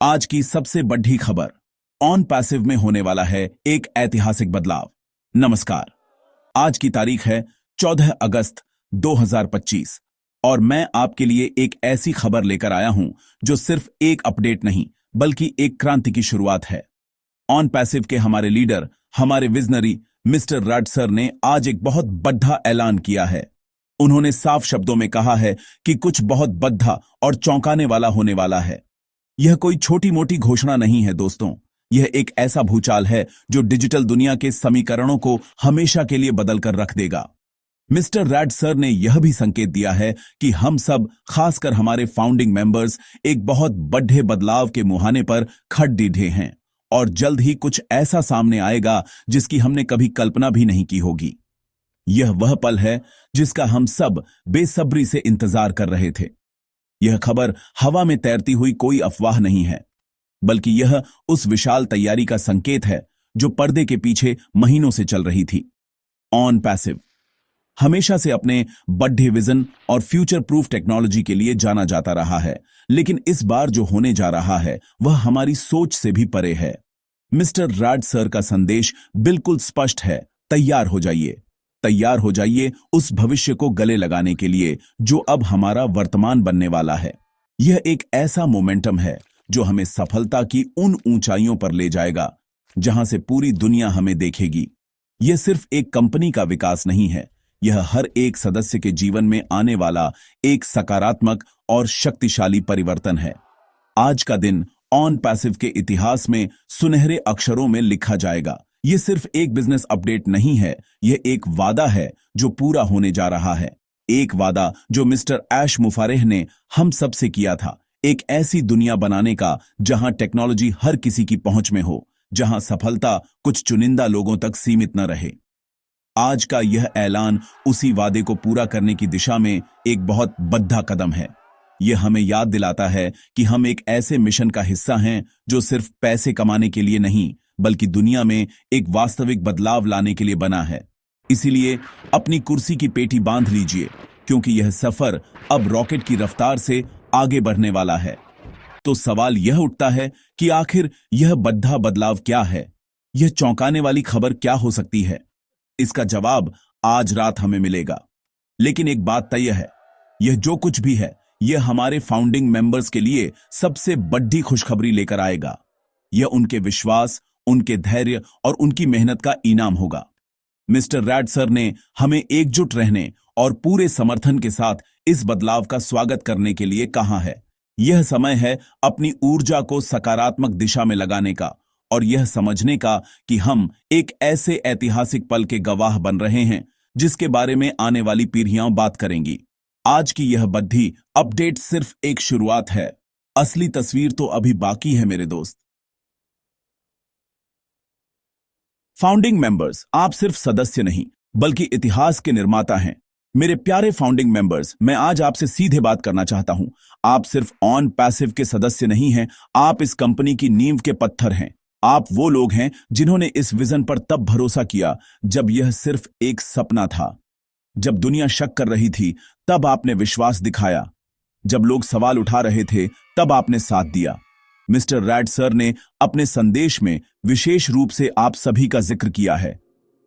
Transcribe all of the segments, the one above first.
आज की सबसे बड़ी खबर। ऑन पैसिव में होने वाला है एक ऐतिहासिक बदलाव। नमस्कार। आज की तारीख है 14 अगस्त 2025 और मैं आपके लिए एक ऐसी खबर लेकर आया हूं जो सिर्फ एक अपडेट नहीं बल्कि एक क्रांति की शुरुआत है। ऑन पैसिव के हमारे लीडर, हमारे विजनरी मिस्टर रड सर ने आज एक बहुत बड़ा ऐलान किया है। उन्होंने साफ शब्दों में कहा है कि कुछ बहुत बड़ा और चौंकाने वाला होने वाला है। यह कोई छोटी मोटी घोषणा नहीं है दोस्तों, यह एक ऐसा भूचाल है जो डिजिटल दुनिया के समीकरणों को हमेशा के लिए बदल कर रख देगा। मिस्टर रैड सर ने यह भी संकेत दिया है कि हम सब, खासकर हमारे फाउंडिंग मेंबर्स, एक बहुत बड़े बदलाव के मुहाने पर खड़े हैं और जल्द ही कुछ ऐसा सामने आएगा जिसकी हमने कभी कल्पना भी नहीं की होगी। यह वह पल है जिसका हम सब बेसब्री से इंतजार कर रहे थे। यह खबर हवा में तैरती हुई कोई अफवाह नहीं है, बल्कि यह उस विशाल तैयारी का संकेत है जो पर्दे के पीछे महीनों से चल रही थी। ऑन पैसिव हमेशा से अपने बड़े विजन और फ्यूचर प्रूफ टेक्नोलॉजी के लिए जाना जाता रहा है, लेकिन इस बार जो होने जा रहा है वह हमारी सोच से भी परे है। मिस्टर राड सर का संदेश बिल्कुल स्पष्ट है। तैयार हो जाइए, तैयार हो जाइए उस भविष्य को गले लगाने के लिए जो अब हमारा वर्तमान बनने वाला है। यह एक ऐसा मोमेंटम है जो हमें सफलता की उन ऊंचाइयों पर ले जाएगा जहां से पूरी दुनिया हमें देखेगी। यह सिर्फ एक कंपनी का विकास नहीं है, यह हर एक सदस्य के जीवन में आने वाला एक सकारात्मक और शक्तिशाली परिवर्तन है। आज का दिन ऑन पैसिव के इतिहास में सुनहरे अक्षरों में लिखा जाएगा। यह सिर्फ एक बिजनेस अपडेट नहीं है, यह एक वादा है जो पूरा होने जा रहा है। एक वादा जो मिस्टर ऐश मुफारेह ने हम सब से किया था, एक ऐसी दुनिया बनाने का जहां टेक्नोलॉजी हर किसी की पहुंच में हो, जहां सफलता कुछ चुनिंदा लोगों तक सीमित न रहे। आज का यह ऐलान उसी वादे को पूरा करने की दिशा में एक बहुत बड़ा कदम है। यह हमें याद दिलाता है कि हम एक ऐसे मिशन का हिस्सा हैं जो सिर्फ पैसे कमाने के लिए नहीं बल्कि दुनिया में एक वास्तविक बदलाव लाने के लिए बना है। इसीलिए अपनी कुर्सी की पेटी बांध लीजिए, क्योंकि यह सफर अब रॉकेट की रफ्तार से आगे बढ़ने वाला है। तो सवाल यह उठता है कि आखिर यह बड़ा बदलाव क्या है? यह चौंकाने वाली खबर क्या हो सकती है? इसका जवाब आज रात हमें मिलेगा। लेकिन एक बात तय है, यह जो कुछ भी है, यह हमारे फाउंडिंग मेंबर्स के लिए सबसे बड़ी खुशखबरी लेकर आएगा। यह उनके विश्वास, उनके धैर्य और उनकी मेहनत का इनाम होगा। मिस्टर रैड सर ने हमें एकजुट रहने और पूरे समर्थन के साथ इस बदलाव का स्वागत करने के लिए कहा है। यह समय है अपनी ऊर्जा को सकारात्मक दिशा में लगाने का और यह समझने का कि हम एक ऐसे ऐतिहासिक पल के गवाह बन रहे हैं जिसके बारे में आने वाली पीढ़ियां बात करेंगी। आज की यह बड़ी अपडेट सिर्फ एक शुरुआत है, असली तस्वीर तो अभी बाकी है मेरे दोस्त। फाउंडिंग मेंबर्स, आप सिर्फ सदस्य नहीं बल्कि इतिहास के निर्माता हैं। मेरे प्यारे फाउंडिंग मेंबर्स, मैं आज आपसे सीधे बात करना चाहता हूं। आप सिर्फ ऑन पैसिव के सदस्य नहीं हैं, आप इस कंपनी की नींव के पत्थर हैं। आप वो लोग हैं जिन्होंने इस विजन पर तब भरोसा किया जब यह सिर्फ एक सपना था। जब दुनिया शक कर रही थी तब आपने विश्वास दिखाया। जब लोग सवाल उठा रहे थे तब आपने साथ दिया। मिस्टर रैड सर ने अपने संदेश में विशेष रूप से आप सभी का जिक्र किया है।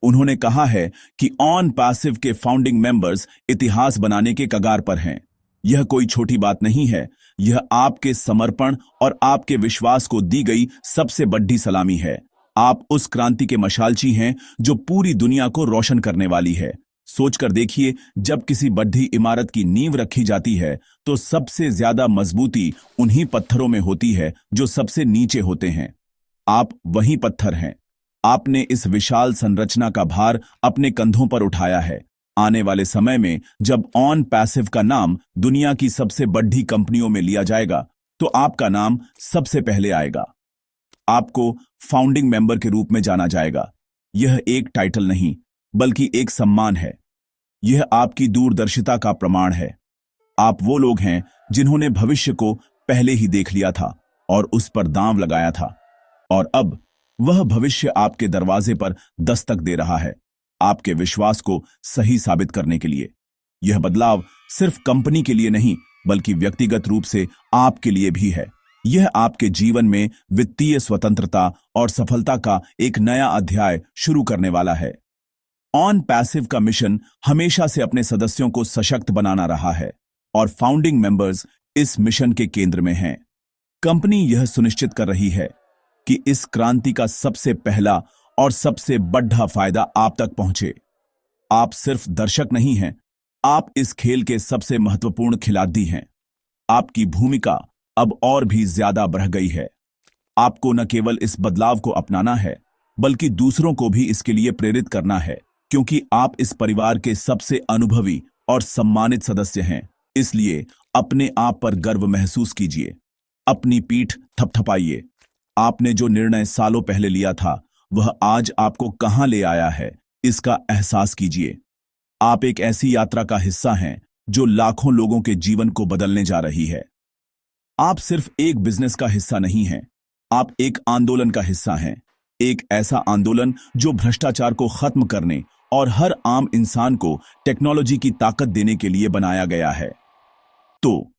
उन्होंने कहा है कि ऑन पैसिव के फाउंडिंग मेंबर्स इतिहास बनाने के कगार पर हैं। यह कोई छोटी बात नहीं है, यह आपके समर्पण और आपके विश्वास को दी गई सबसे बड़ी सलामी है। आप उस क्रांति के मशालची हैं जो पूरी दुनिया को रोशन करने वाली है। सोचकर देखिए, जब किसी बड़ी इमारत की नींव रखी जाती है तो सबसे ज्यादा मजबूती उन्हीं पत्थरों में होती है जो सबसे नीचे होते हैं। आप वही पत्थर हैं। आपने इस विशाल संरचना का भार अपने कंधों पर उठाया है। आने वाले समय में जब ऑन पैसिव का नाम दुनिया की सबसे बड़ी कंपनियों में लिया जाएगा तो आपका नाम सबसे पहले आएगा। आपको फाउंडिंग मेंबर के रूप में जाना जाएगा। यह एक टाइटल नहीं बल्कि एक सम्मान है। यह आपकी दूरदर्शिता का प्रमाण है। आप वो लोग हैं जिन्होंने भविष्य को पहले ही देख लिया था और उस पर दांव लगाया था, और अब वह भविष्य आपके दरवाजे पर दस्तक दे रहा है, आपके विश्वास को सही साबित करने के लिए। यह बदलाव सिर्फ कंपनी के लिए नहीं बल्कि व्यक्तिगत रूप से आपके लिए भी है। यह आपके जीवन में वित्तीय स्वतंत्रता और सफलता का एक नया अध्याय शुरू करने वाला है। ऑन पैसिव का मिशन हमेशा से अपने सदस्यों को सशक्त बनाना रहा है और फाउंडिंग मेंबर्स इस मिशन के केंद्र में हैं। कंपनी यह सुनिश्चित कर रही है कि इस क्रांति का सबसे पहला और सबसे बड़ा फायदा आप तक पहुंचे। आप सिर्फ दर्शक नहीं हैं, आप इस खेल के सबसे महत्वपूर्ण खिलाड़ी हैं। आपकी भूमिका अब और भी ज्यादा बढ़ गई है। आपको न केवल इस बदलाव को अपनाना है, बल्कि दूसरों को भी इसके लिए प्रेरित करना है, क्योंकि आप इस परिवार के सबसे अनुभवी और सम्मानित सदस्य हैं। इसलिए अपने आप पर गर्व महसूस कीजिए, अपनी पीठ थपथपाइए। आपने जो निर्णय सालों पहले लिया था, वह आज आपको कहां ले आया है, इसका एहसास कीजिए। आप एक ऐसी यात्रा का हिस्सा हैं जो लाखों लोगों के जीवन को बदलने जा रही है। आप सिर्फ एक बिजनेस का हिस्सा नहीं हैं, आप एक आंदोलन का हिस्सा हैं। एक ऐसा आंदोलन जो भ्रष्टाचार को खत्म करने और हर आम इंसान को टेक्नोलॉजी की ताकत देने के लिए बनाया गया है। तो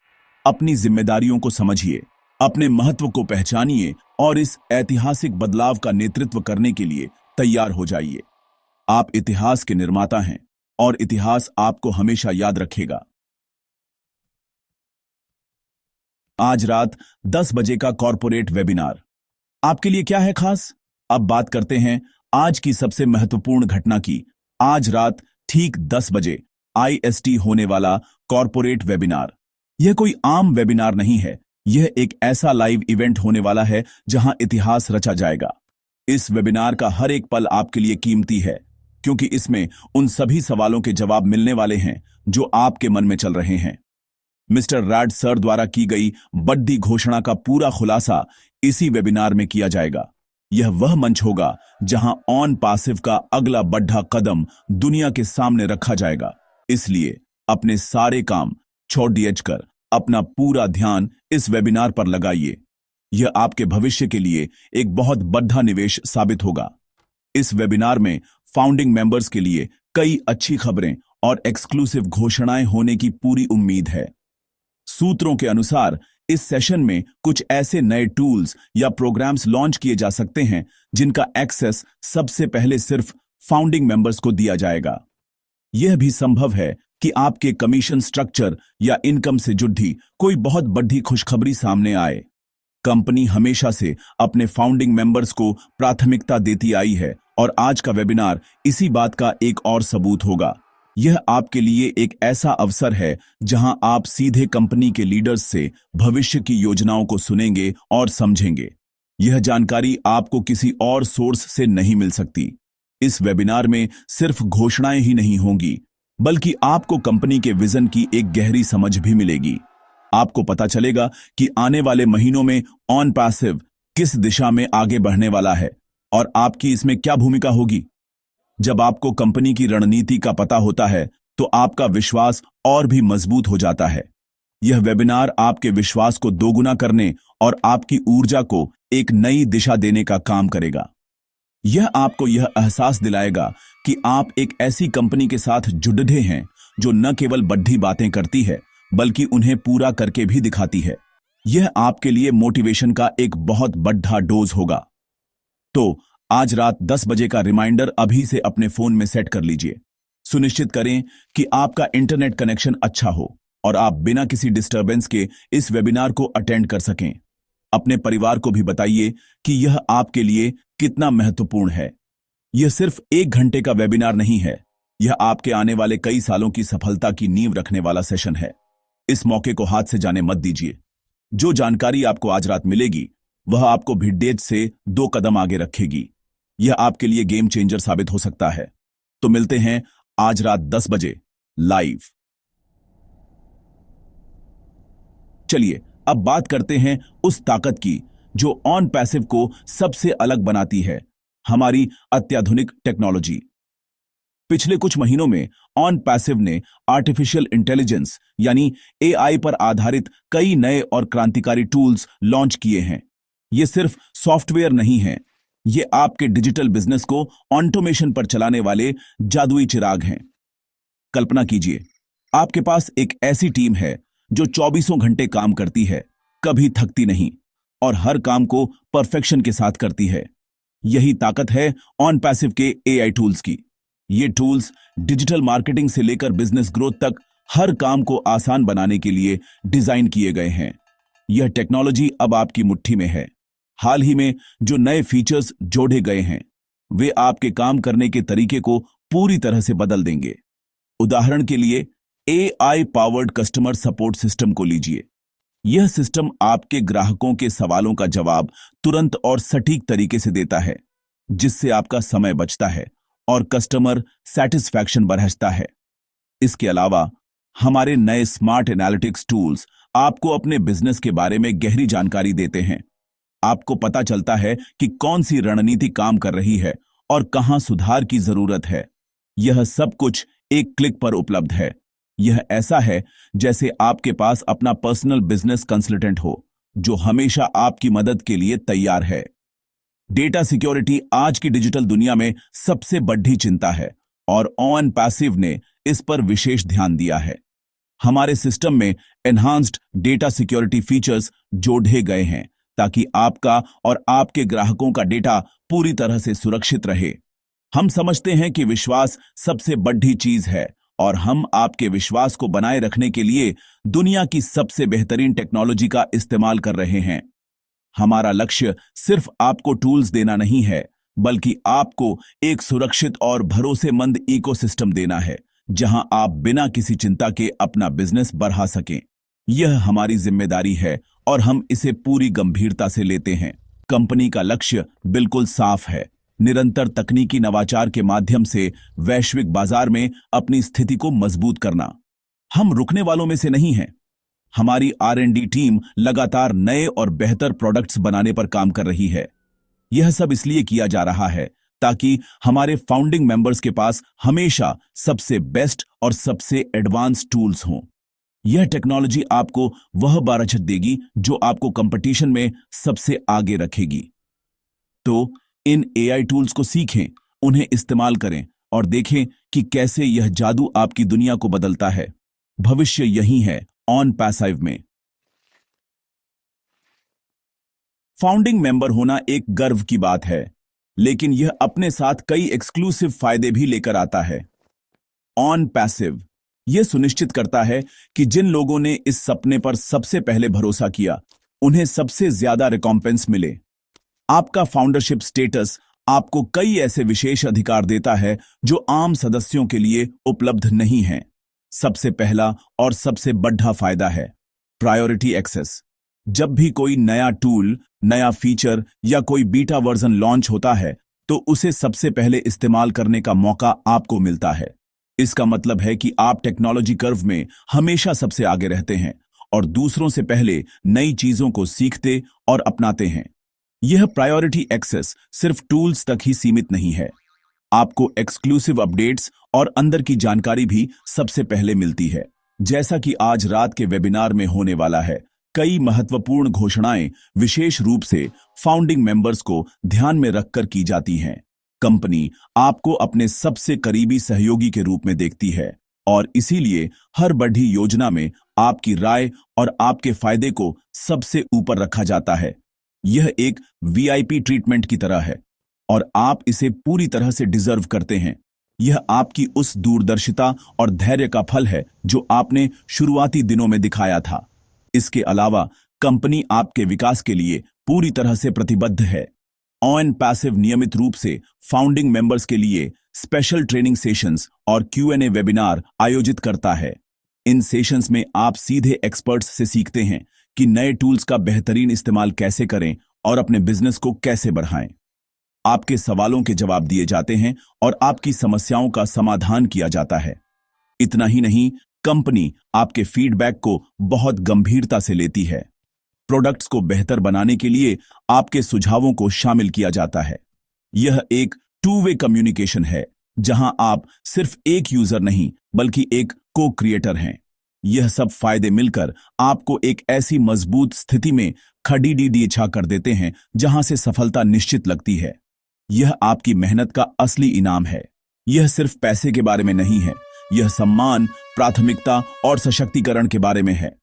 अपनी जिम्मेदारियों को समझिए, अपने महत्व को पहचानिए और इस ऐतिहासिक बदलाव का नेतृत्व करने के लिए तैयार हो जाइए। आप इतिहास के निर्माता हैं और इतिहास आपको हमेशा याद रखेगा। आज रात 10 बजे का कॉर्पोरेट वेबिनार आपके लिए क्या है खास? अब बात करते हैं आज की सबसे महत्वपूर्ण घटना की। आज रात ठीक 10 बजे IST होने वाला कॉर्पोरेट वेबिनार। यह कोई आम वेबिनार नहीं है, यह एक ऐसा लाइव इवेंट होने वाला है जहां इतिहास रचा जाएगा। इस वेबिनार का हर एक पल आपके लिए कीमती है, क्योंकि इसमें उन सभी सवालों के जवाब मिलने वाले हैं जो आपके मन में चल रहे हैं। मिस्टर रैड सर द्वारा की गई बड़ी घोषणा का पूरा खुलासा इसी वेबिनार में किया जाएगा। यह वह मंच होगा जहां ऑन पैसिव का अगला बड़ा कदम दुनिया के सामने रखा जाएगा। इसलिए अपने सारे काम छोड़ दिए कर अपना पूरा ध्यान इस वेबिनार पर लगाइए। यह आपके भविष्य के लिए एक बहुत बड़ा निवेश साबित होगा। इस वेबिनार में फाउंडिंग मेंबर्स के लिए कई अच्छी खबरें और एक्सक्लूसिव घोषणाएं होने की पूरी उम्मीद है। सूत्रों के अनुसार इस सेशन में कुछ ऐसे नए टूल्स या प्रोग्राम्स लॉन्च किए जा सकते हैं जिनका एक्सेस सबसे पहले सिर्फ फाउंडिंग मेंबर्स को दिया जाएगा। यह भी संभव है कि आपके कमीशन स्ट्रक्चर या इनकम से जुड़ी कोई बहुत बड़ी खुशखबरी सामने आए। कंपनी हमेशा से अपने फाउंडिंग मेंबर्स को प्राथमिकता देती आई है और आज का वेबिनार इसी बात का एक और सबूत होगा। यह आपके लिए एक ऐसा अवसर है जहां आप सीधे कंपनी के लीडर्स से भविष्य की योजनाओं को सुनेंगे और समझेंगे। यह जानकारी आपको किसी और सोर्स से नहीं मिल सकती। इस वेबिनार में सिर्फ घोषणाएं ही नहीं होंगी, बल्कि आपको कंपनी के विजन की एक गहरी समझ भी मिलेगी। आपको पता चलेगा कि आने वाले महीनों में ऑन पैसिव किस दिशा में आगे बढ़ने वाला है और आपकी इसमें क्या भूमिका होगी। जब आपको कंपनी की रणनीति का पता होता है तो आपका विश्वास और भी मजबूत हो जाता है। यह वेबिनार आपके विश्वास को दोगुना करने और आपकी ऊर्जा को एक नई दिशा देने का काम करेगा। यह आपको यह एहसास दिलाएगा कि आप एक ऐसी कंपनी के साथ जुड़े हैं जो न केवल बड़ी बातें करती है, बल्कि उन्हें पूरा करके भी दिखाती है। यह आपके लिए मोटिवेशन का एक बहुत बड़ा डोज होगा। तो आज रात 10 बजे का रिमाइंडर अभी से अपने फोन में सेट कर लीजिए। सुनिश्चित करें कि आपका इंटरनेट कनेक्शन अच्छा हो और आप बिना किसी डिस्टरबेंस के इस वेबिनार को अटेंड कर सकें। अपने परिवार को भी बताइए कि यह आपके लिए कितना महत्वपूर्ण है। यह सिर्फ 1 घंटे का वेबिनार नहीं है, यह आपके आने वाले कई सालों की सफलता की नींव रखने वाला सेशन है। इस मौके को हाथ से जाने मत दीजिए। जो जानकारी आपको आज रात मिलेगी, वह आपको भिड्डेज से 2 कदम आगे रखेगी। यह आपके लिए गेम चेंजर साबित हो सकता है। तो मिलते हैं आज रात 10 बजे लाइव। चलिए अब बात करते हैं उस ताकत की जो ऑन पैसिव को सबसे अलग बनाती है, हमारी अत्याधुनिक टेक्नोलॉजी। पिछले कुछ महीनों में ऑन पैसिव ने आर्टिफिशियल इंटेलिजेंस यानी AI पर आधारित कई नए और क्रांतिकारी टूल्स लॉन्च किए हैं। ये सिर्फ सॉफ्टवेयर नहीं हैं, ये आपके डिजिटल बिजनेस को ऑटोमेशन पर चलाने वाले जादुई चिराग हैं। कल्पना कीजिए, आपके पास एक ऐसी टीम है जो 24 घंटे काम करती है, कभी थकती नहीं, और हर काम को परफेक्शन के साथ करती है। यही ताकत है ऑन पैसिव के एआई टूल्स की। ये टूल्स डिजिटल मार्केटिंग से लेकर बिजनेस ग्रोथ तक हर काम को आसान बनाने के लिए डिजाइन किए गए हैं। यह टेक्नोलॉजी अब आपकी मुट्ठी में है। हाल ही में जो नए फीचर्स जोड़े गए हैं वे आपके काम करने के तरीके को पूरी तरह से बदल देंगे। उदाहरण के लिए AI powered customer support system को लीजिए। यह सिस्टम आपके ग्राहकों के सवालों का जवाब तुरंत और सटीक तरीके से देता है, जिससे आपका समय बचता है और कस्टमर सेटिस्फैक्शन बढ़ता है। इसके अलावा हमारे नए स्मार्ट एनालिटिक्स टूल्स आपको अपने बिजनेस के बारे में गहरी जानकारी देते हैं। आपको पता चलता है कि कौन सी रणनीति काम कर रही है और कहां सुधार की जरूरत है। यह सब कुछ एक क्लिक पर उपलब्ध है। यह ऐसा है जैसे आपके पास अपना पर्सनल बिजनेस कंसल्टेंट हो, जो हमेशा आपकी मदद के लिए तैयार है। डेटा सिक्योरिटी आज की डिजिटल दुनिया में सबसे बड़ी चिंता है और ऑन पैसिव ने इस पर विशेष ध्यान दिया है। हमारे सिस्टम में एनहांस्ड डेटा सिक्योरिटी फीचर्स जोड़े गए हैं ताकि आपका और आपके ग्राहकों का डेटा पूरी तरह से सुरक्षित रहे। हम समझते हैं कि विश्वास सबसे बड़ी चीज है और हम आपके विश्वास को बनाए रखने के लिए दुनिया की सबसे बेहतरीन टेक्नोलॉजी का इस्तेमाल कर रहे हैं। हमारा लक्ष्य सिर्फ आपको टूल्स देना नहीं है, बल्कि आपको एक सुरक्षित और भरोसेमंद इकोसिस्टम देना है, जहां आप बिना किसी चिंता के अपना बिजनेस बढ़ा सकें। यह हमारी जिम्मेदारी है और हम इसे पूरी गंभीरता से लेते हैं। कंपनी का लक्ष्य बिल्कुल साफ है, निरंतर तकनीकी नवाचार के माध्यम से वैश्विक बाजार में अपनी स्थिति को मजबूत करना। हम रुकने वालों में से नहीं हैं। हमारी R&D टीम लगातार नए और बेहतर प्रोडक्ट्स बनाने पर काम कर रही है। यह सब इसलिए किया जा रहा है ताकि हमारे फाउंडिंग मेंबर्स के पास हमेशा सबसे बेस्ट और सबसे एडवांस टूल्स हों। यह टेक्नोलॉजी आपको वह बारछत देगी जो आपको कंपटीशन में सबसे आगे रखेगी। तो इन एआई टूल्स को सीखें, उन्हें इस्तेमाल करें और देखें कि कैसे यह जादू आपकी दुनिया को बदलता है। भविष्य यही है ऑन पैसिव में। फाउंडिंग मेंबर होना एक गर्व की बात है, लेकिन यह अपने साथ कई एक्सक्लूसिव फायदे भी लेकर आता है। ऑन पैसिव यह सुनिश्चित करता है कि जिन लोगों ने इस सपने पर सबसे पहले भरोसा किया, उन्हें सबसे ज्यादा रिकॉम्पेंस मिले। आपका फाउंडरशिप स्टेटस आपको कई ऐसे विशेष अधिकार देता है जो आम सदस्यों के लिए उपलब्ध नहीं हैं। सबसे पहला और सबसे बड़ा फायदा है प्रायोरिटी एक्सेस। जब भी कोई नया टूल, नया फीचर या कोई बीटा वर्जन लॉन्च होता है, तो उसे सबसे पहले इस्तेमाल करने का मौका आपको मिलता है। इसका मतलब है कि आप टेक्नोलॉजी कर्व में हमेशा सबसे आगे रहते हैं और दूसरों से पहले नई चीजों को सीखते और अपनाते हैं। यह प्रायोरिटी एक्सेस सिर्फ टूल्स तक ही सीमित नहीं है। आपको एक्सक्लूसिव अपडेट्स और अंदर की जानकारी भी सबसे पहले मिलती है। जैसा कि आज रात के वेबिनार में होने वाला है, कई महत्वपूर्ण घोषणाएं विशेष रूप से फाउंडिंग मेंबर्स को ध्यान में रखकर की जाती हैं। कंपनी आपको अपने सबसे करीबी सहयोगी के रूप में देखती है और इसीलिए हर बड़ी योजना में आपकी राय और आपके फायदे को सबसे ऊपर रखा जाता है। यह एक वीआईपी ट्रीटमेंट की तरह है और आप इसे पूरी तरह से डिजर्व करते हैं। यह आपकी उस दूरदर्शिता और धैर्य का फल है जो आपने शुरुआती दिनों में दिखाया था। इसके अलावा कंपनी आपके विकास के लिए पूरी तरह से प्रतिबद्ध है। ऑन पैसिव नियमित रूप से फाउंडिंग मेंबर्स के लिए स्पेशल ट्रेनिंग सेशंस और Q&A वेबिनार आयोजित करता है। इन सेशंस में आप सीधे एक्सपर्ट्स से सीखते हैं कि नए टूल्स का बेहतरीन इस्तेमाल कैसे करें और अपने बिजनेस को कैसे बढ़ाएं। आपके सवालों के जवाब दिए जाते हैं और आपकी समस्याओं का समाधान किया जाता है। इतना ही नहीं, कंपनी आपके फीडबैक को बहुत गंभीरता से लेती है। प्रोडक्ट्स को बेहतर बनाने के लिए आपके सुझावों को शामिल किया जाता है। यह एक टू वे कम्युनिकेशन है, जहां आप सिर्फ एक यूजर नहीं बल्कि एक को क्रिएटर हैं। यह सब फायदे मिलकर आपको एक ऐसी मजबूत स्थिति में खड़ी छा कर देते हैं जहां से सफलता निश्चित लगती है। यह आपकी मेहनत का असली इनाम है। यह सिर्फ पैसे के बारे में नहीं है, यह सम्मान, प्राथमिकता और सशक्तिकरण के बारे में है।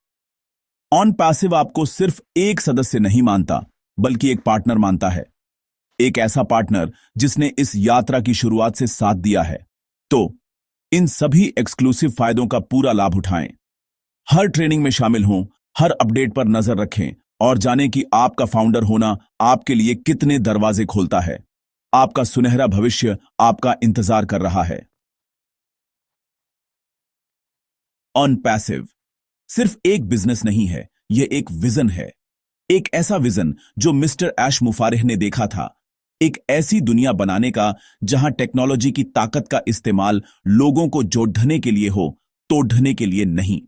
ऑन पैसिव आपको सिर्फ एक सदस्य नहीं मानता, बल्कि एक पार्टनर मानता है। एक ऐसा पार्टनर जिसने इस यात्रा की शुरुआत से साथ दिया है। तो इन सभी एक्सक्लूसिव फायदों का पूरा लाभ उठाएं। हर ट्रेनिंग में शामिल हों, हर अपडेट पर नजर रखें और जानें कि आपका फाउंडर होना आपके लिए कितने दरवाजे खोलता है। आपका सुनहरा भविष्य आपका इंतजार कर रहा है। ऑन पैसिव सिर्फ एक बिजनेस नहीं है, यह एक विजन है। एक ऐसा विजन जो मिस्टर ऐश मुफारिह ने देखा था, एक ऐसी दुनिया बनाने का जहां टेक्नोलॉजी की ताकत का इस्तेमाल लोगों को जोड़ने के लिए हो, तोड़ने के लिए नहीं।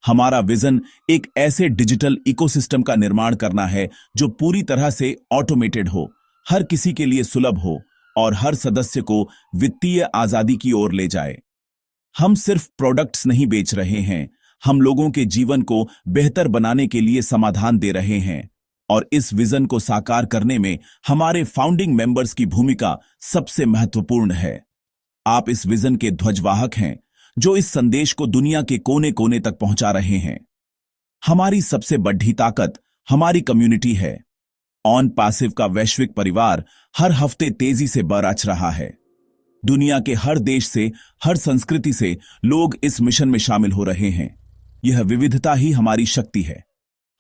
हमारा विजन एक ऐसे डिजिटल इकोसिस्टम का निर्माण करना है जो पूरी तरह से ऑटोमेटेड हो, हर किसी के लिए सुलभ हो और हर सदस्य को वित्तीय आजादी की ओर ले जाए। हम सिर्फ प्रोडक्ट्स नहीं बेच रहे हैं, हम लोगों के जीवन को बेहतर बनाने के लिए समाधान दे रहे हैं। और इस विजन को साकार करने में हमारे फाउंडिंग मेंबर्स की भूमिका सबसे महत्वपूर्ण है। आप इस विजन के ध्वजवाहक हैं जो इस संदेश को दुनिया के कोने कोने तक पहुंचा रहे हैं। हमारी सबसे बड़ी ताकत हमारी कम्युनिटी है। ऑन पैसिव का वैश्विक परिवार हर हफ्ते तेजी से बरच रहा है। दुनिया के हर देश से, हर संस्कृति से लोग इस मिशन में शामिल हो रहे हैं। यह विविधता ही हमारी शक्ति है।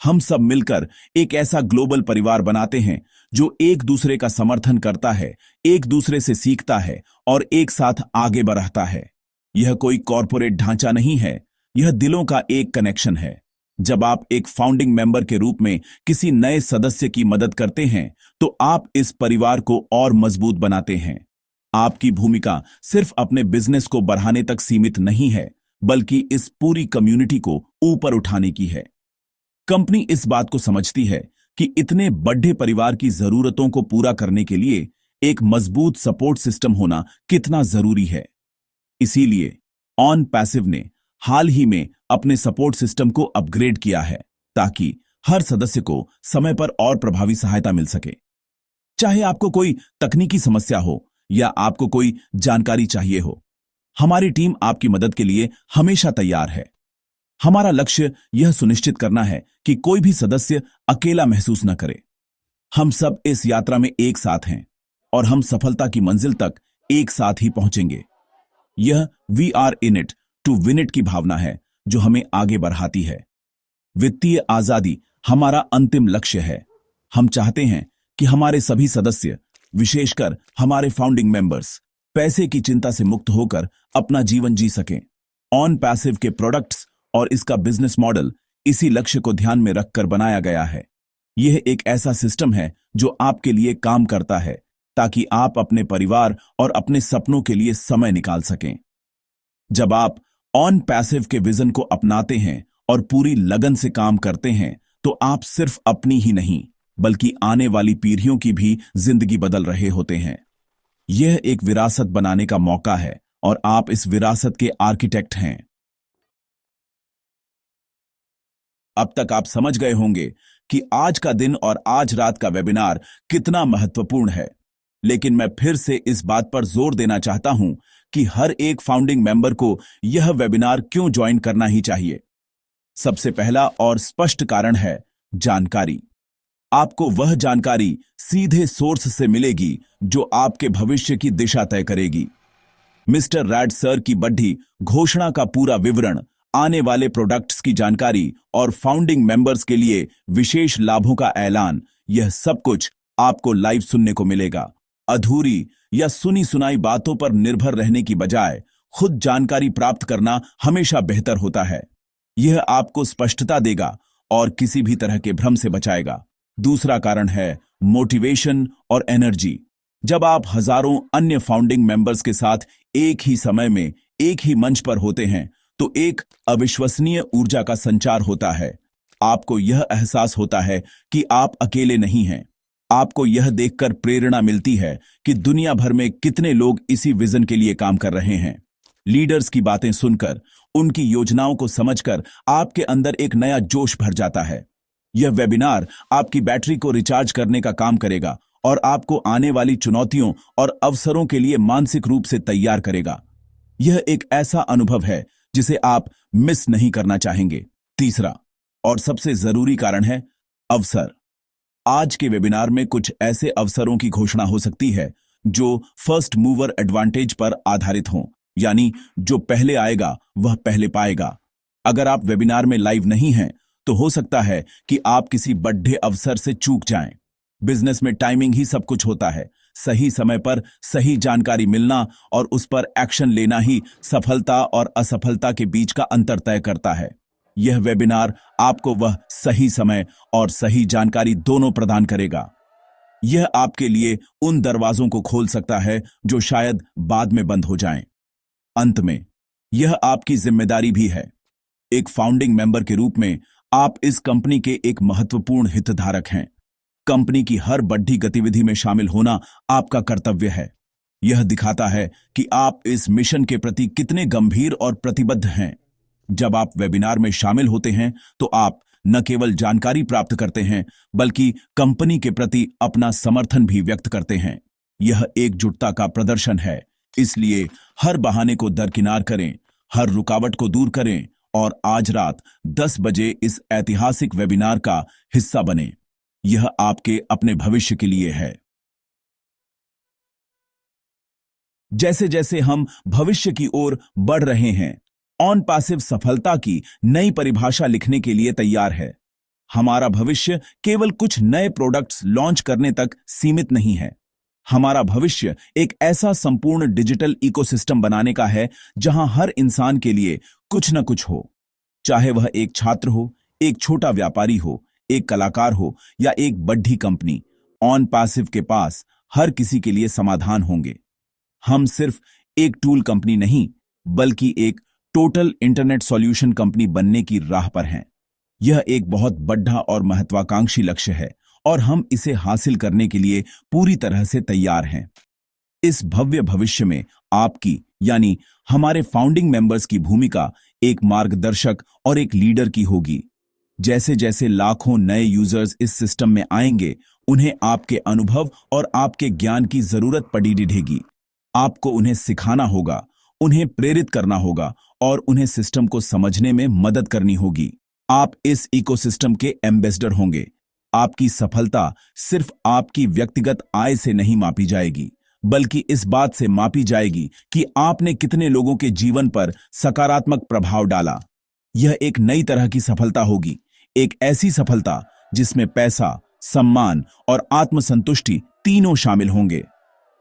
हम सब मिलकर एक ऐसा ग्लोबल परिवार बनाते हैं जो एक दूसरे का समर्थन करता है, एक दूसरे से सीखता है और एक साथ आगे बढ़ता है। यह कोई कॉरपोरेट ढांचा नहीं है, यह दिलों का एक कनेक्शन है। जब आप एक फाउंडिंग मेंबर के रूप में किसी नए सदस्य की मदद करते हैं, तो आप इस परिवार को और मजबूत बनाते हैं। आपकी भूमिका सिर्फ अपने बिजनेस को बढ़ाने तक सीमित नहीं है, बल्कि इस पूरी कम्युनिटी को ऊपर उठाने की है। कंपनी इस बात को समझती है कि इतने बड़े परिवार की जरूरतों को पूरा करने के लिए एक मजबूत सपोर्ट सिस्टम होना कितना जरूरी है। इसीलिए ऑन पैसिव ने हाल ही में अपने सपोर्ट सिस्टम को अपग्रेड किया है, ताकि हर सदस्य को समय पर और प्रभावी सहायता मिल सके। चाहे आपको कोई तकनीकी समस्या हो या आपको कोई जानकारी चाहिए हो, हमारी टीम आपकी मदद के लिए हमेशा तैयार है। हमारा लक्ष्य यह सुनिश्चित करना है कि कोई भी सदस्य अकेला महसूस न करे। हम सब इस यात्रा में एक साथ हैं और हम सफलता की मंजिल तक एक साथ ही पहुंचेंगे। यह we are in it to win it की भावना है जो हमें आगे बढ़ाती है। वित्तीय आजादी हमारा अंतिम लक्ष्य है। हम चाहते हैं कि हमारे सभी सदस्य, विशेषकर हमारे फाउंडिंग मेंबर्स, पैसे की चिंता से मुक्त होकर अपना जीवन जी सकें। ऑन पैसिव के प्रोडक्ट्स और इसका बिजनेस मॉडल इसी लक्ष्य को ध्यान में रखकर बनाया गया है। यह एक ऐसा सिस्टम है जो आपके लिए काम करता है, ताकि आप अपने परिवार और अपने सपनों के लिए समय निकाल सकें। जब आप ऑन पैसिव के विजन को अपनाते हैं और पूरी लगन से काम करते हैं, तो आप सिर्फ अपनी ही नहीं, बल्कि आने वाली पीढ़ियों की भी जिंदगी बदल रहे होते हैं। यह एक विरासत बनाने का मौका है और आप इस विरासत के आर्किटेक्ट हैं। अब तक आप समझ गए होंगे कि आज का दिन और आज रात का वेबिनार कितना महत्वपूर्ण है, लेकिन मैं फिर से इस बात पर जोर देना चाहता हूं कि हर एक फाउंडिंग मेंबर को यह वेबिनार क्यों ज्वाइन करना ही चाहिए। सबसे पहला और स्पष्ट कारण है जानकारी। आपको वह जानकारी सीधे सोर्स से मिलेगी जो आपके भविष्य की दिशा तय करेगी। मिस्टर रैड सर की बड़ी घोषणा का पूरा विवरण, आने वाले प्रोडक्ट्स की जानकारी और फाउंडिंग मेंबर्स के लिए विशेष लाभों का ऐलान, यह सब कुछ आपको लाइव सुनने को मिलेगा। अधूरी या सुनी सुनाई बातों पर निर्भर रहने की बजाय खुद जानकारी प्राप्त करना हमेशा बेहतर होता है। यह आपको स्पष्टता देगा और किसी भी तरह के भ्रम से बचाएगा। दूसरा कारण है मोटिवेशन और एनर्जी। जब आप हजारों अन्य फाउंडिंग मेंबर्स के साथ एक ही समय में एक ही मंच पर होते हैं, तो एक अविश्वसनीय ऊर्जा का संचार होता है। आपको यह एहसास होता है कि आप अकेले नहीं हैं। आपको यह देखकर प्रेरणा मिलती है कि दुनिया भर में कितने लोग इसी विजन के लिए काम कर रहे हैं। लीडर्स की बातें सुनकर, उनकी योजनाओं को समझकर आपके अंदर एक नया जोश भर जाता है। यह वेबिनार आपकी बैटरी को रिचार्ज करने का काम करेगा और आपको आने वाली चुनौतियों और अवसरों के लिए मानसिक रूप से तैयार करेगा। यह एक ऐसा अनुभव है जिसे आप मिस नहीं करना चाहेंगे। तीसरा, और सबसे जरूरी कारण है अवसर। आज के वेबिनार में कुछ ऐसे अवसरों की घोषणा हो सकती है जो फर्स्ट मूवर एडवांटेज पर आधारित हों, यानी जो पहले आएगा वह पहले पाएगा। अगर आप वेबिनार में लाइव नहीं हैं तो हो सकता है कि आप किसी बड़े अवसर से चूक जाएं। बिजनेस में टाइमिंग ही सब कुछ होता है। सही समय पर सही जानकारी मिलना और उस पर एक्शन लेना ही सफलता और असफलता के बीच का अंतर तय करता है। यह वेबिनार आपको वह सही समय और सही जानकारी दोनों प्रदान करेगा। यह आपके लिए उन दरवाजों को खोल सकता है जो शायद बाद में बंद हो जाएं। अंत में, यह आपकी जिम्मेदारी भी है। एक फाउंडिंग मेंबर के रूप में आप इस कंपनी के एक महत्वपूर्ण हितधारक हैं। कंपनी की हर बड़ी गतिविधि में शामिल होना आपका कर्तव्य है। यह दिखाता है कि आप इस मिशन के प्रति कितने गंभीर और प्रतिबद्ध हैं। जब आप वेबिनार में शामिल होते हैं तो आप न केवल जानकारी प्राप्त करते हैं बल्कि कंपनी के प्रति अपना समर्थन भी व्यक्त करते हैं। यह एकजुटता का प्रदर्शन है। इसलिए हर बहाने को दरकिनार करें, हर रुकावट को दूर करें और आज रात 10 बजे इस ऐतिहासिक वेबिनार का हिस्सा बने। यह आपके अपने भविष्य के लिए है। जैसे जैसे हम भविष्य की ओर बढ़ रहे हैं, ऑन पैसिव सफलता की नई परिभाषा लिखने के लिए तैयार है। हमारा भविष्य केवल कुछ नए प्रोडक्ट्स लॉन्च करने तक सीमित नहीं है। हमारा भविष्य एक ऐसा संपूर्ण डिजिटल इकोसिस्टम बनाने का है जहां हर इंसान के लिए कुछ न कुछ हो, चाहे वह एक छात्र हो, एक छोटा व्यापारी हो, एक कलाकार हो या एक बड़ी कंपनी। ऑन पैसिव के पास हर किसी के लिए समाधान होंगे। हम सिर्फ एक टूल कंपनी नहीं बल्कि एक टोटल इंटरनेट सॉल्यूशन कंपनी बनने की राह पर हैं। यह एक बहुत बड़ा और महत्वाकांक्षी लक्ष्य है और हम इसे हासिल करने के लिए पूरी तरह से तैयार हैं। इस भव्य भविष्य में आपकी यानी हमारे फाउंडिंग मेंबर्स की भूमिका एक मार्गदर्शक और एक लीडर की होगी। जैसे जैसे लाखों नए यूजर्स इस सिस्टम में आएंगे, उन्हें आपके अनुभव और आपके ज्ञान की जरूरत पड़ी रहेगी। आपको उन्हें सिखाना होगा, उन्हें प्रेरित करना होगा और उन्हें सिस्टम को समझने में मदद करनी होगी। आप इस इकोसिस्टम के एम्बेसडर होंगे। आपकी सफलता सिर्फ आपकी व्यक्तिगत आय से नहीं मापी जाएगी बल्कि इस बात से मापी जाएगी कि आपने कितने लोगों के जीवन पर सकारात्मक प्रभाव डाला। यह एक नई तरह की सफलता होगी, एक ऐसी सफलता जिसमें पैसा, सम्मान और आत्मसंतुष्टि तीनों शामिल होंगे।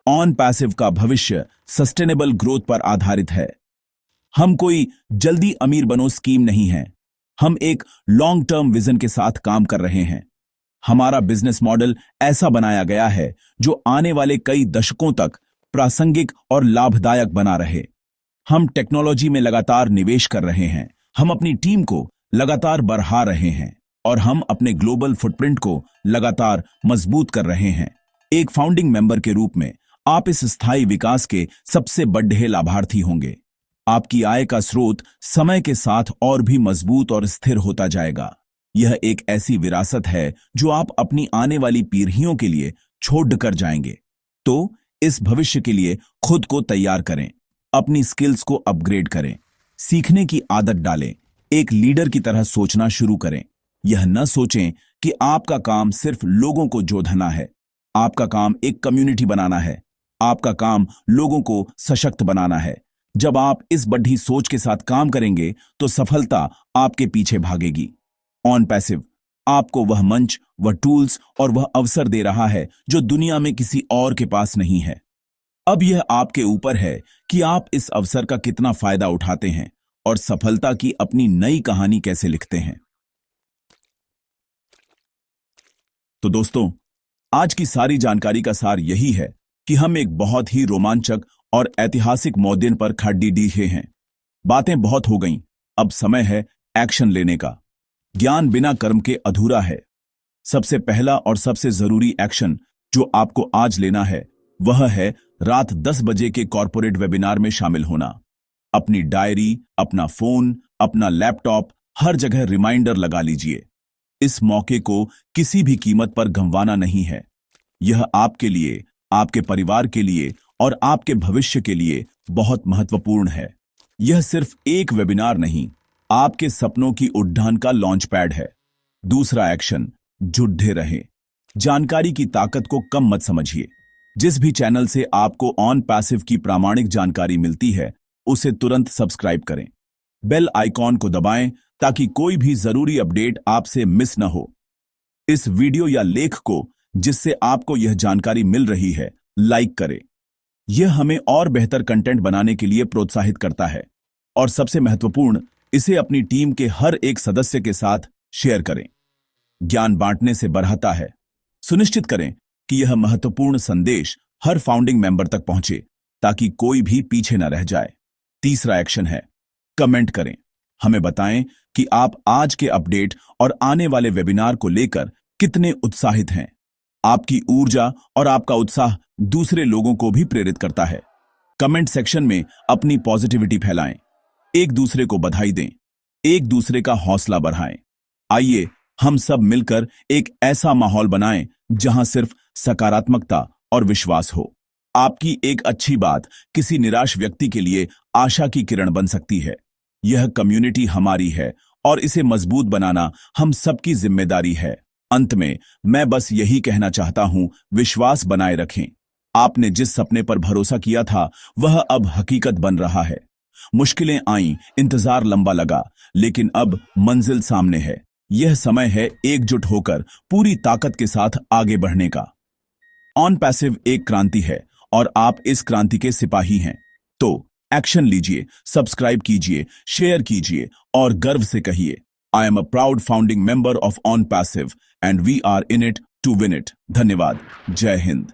ऑन पैसिव का भविष्य सस्टेनेबल ग्रोथ पर आधारित है। हम कोई जल्दी अमीर बनो स्कीम नहीं है। हम एक लॉन्ग टर्म विजन के साथ काम कर रहे हैं। हमारा बिजनेस मॉडल ऐसा बनाया गया है जो आने वाले कई दशकों तक प्रासंगिक और लाभदायक बना रहे। हम टेक्नोलॉजी में लगातार निवेश कर रहे हैं, हम अपनी टीम को लगातार बढ़ा रहे हैं और हम अपने ग्लोबल फुटप्रिंट को लगातार मजबूत कर रहे हैं। एक फाउंडिंग मेंबर के रूप में आप इस स्थायी विकास के सबसे बड़े लाभार्थी होंगे। आपकी आय का स्रोत समय के साथ और भी मजबूत और स्थिर होता जाएगा। यह एक ऐसी विरासत है जो आप अपनी आने वाली पीढ़ियों के लिए छोड़ कर जाएंगे। तो इस भविष्य के लिए खुद को तैयार करें, अपनी स्किल्स को अपग्रेड करें, सीखने की आदत डालें, एक लीडर की तरह सोचना शुरू करें। यह न सोचें कि आपका काम सिर्फ लोगों को जोड़ना है। आपका काम एक कम्युनिटी बनाना है। आपका काम लोगों को सशक्त बनाना है। जब आप इस बड़ी सोच के साथ काम करेंगे तो सफलता आपके पीछे भागेगी। ऑन पैसिव आपको वह मंच, वह टूल्स और वह अवसर दे रहा है जो दुनिया में किसी और के पास नहीं है। अब यह आपके ऊपर है कि आप इस अवसर का कितना फायदा उठाते हैं और सफलता की अपनी नई कहानी कैसे लिखते हैं। तो दोस्तों, आज की सारी जानकारी का सार यही है कि हम एक बहुत ही रोमांचक और ऐतिहासिक मौद्यन पर खड़ी डीहे हैं। बातें बहुत हो गईं, अब समय है एक्शन लेने का। ज्ञान बिना कर्म के अधूरा है। सबसे पहला और सबसे जरूरी एक्शन जो आपको आज लेना है वह है रात 10 बजे के कॉर्पोरेट वेबिनार में शामिल होना। अपनी डायरी, अपना फोन, अपना लैपटॉप, हर जगह रिमाइंडर लगा लीजिए। इस मौके को किसी भी कीमत पर गंवाना नहीं है। यह आपके लिए, आपके परिवार के लिए और आपके भविष्य के लिए बहुत महत्वपूर्ण है। यह सिर्फ एक वेबिनार नहीं आपके सपनों की उड़ान का लॉन्च पैड है। दूसरा एक्शन, जुड़े रहें। जानकारी की ताकत को कम मत समझिए। जिस भी चैनल से आपको ऑन पैसिव की प्रामाणिक जानकारी मिलती है, उसे तुरंत सब्सक्राइब करें। बेल आइकॉन को दबाएं ताकि कोई भी जरूरी अपडेट आपसे मिस न हो। इस वीडियो या लेख को जिससे आपको यह जानकारी मिल रही है, लाइक करें। यह हमें और बेहतर कंटेंट बनाने के लिए प्रोत्साहित करता है। और सबसे महत्वपूर्ण, इसे अपनी टीम के हर एक सदस्य के साथ शेयर करें। ज्ञान बांटने से बढ़ता है। सुनिश्चित करें कि यह महत्वपूर्ण संदेश हर फाउंडिंग मेंबर तक पहुंचे ताकि कोई भी पीछे न रह जाए। तीसरा एक्शन है, कमेंट करें। हमें बताएं कि आप आज के अपडेट और आने वाले वेबिनार को लेकर कितने उत्साहित हैं। आपकी ऊर्जा और आपका उत्साह दूसरे लोगों को भी प्रेरित करता है। कमेंट सेक्शन में अपनी पॉजिटिविटी फैलाएं, एक दूसरे को बधाई दें, एक दूसरे का हौसला बढ़ाएं। आइए हम सब मिलकर एक ऐसा माहौल बनाएं जहां सिर्फ सकारात्मकता और विश्वास हो। आपकी एक अच्छी बात किसी निराश व्यक्ति के लिए आशा की किरण बन सकती है। यह कम्युनिटी हमारी है और इसे मजबूत बनाना हम सबकी जिम्मेदारी है। अंत में मैं बस यही कहना चाहता हूं, विश्वास बनाए रखें। आपने जिस सपने पर भरोसा किया था वह अब हकीकत बन रहा है। मुश्किलें आईं, इंतजार लंबा लगा, लेकिन अब मंजिल सामने है। यह समय है एकजुट होकर पूरी ताकत के साथ आगे बढ़ने का। ऑन पैसिव एक क्रांति है और आप इस क्रांति के सिपाही हैं। तो एक्शन लीजिए, सब्सक्राइब कीजिए, शेयर कीजिए और गर्व से कहिए, I am a proud founding member of on passive and we are in it to win it. धन्यवाद। जय हिंद।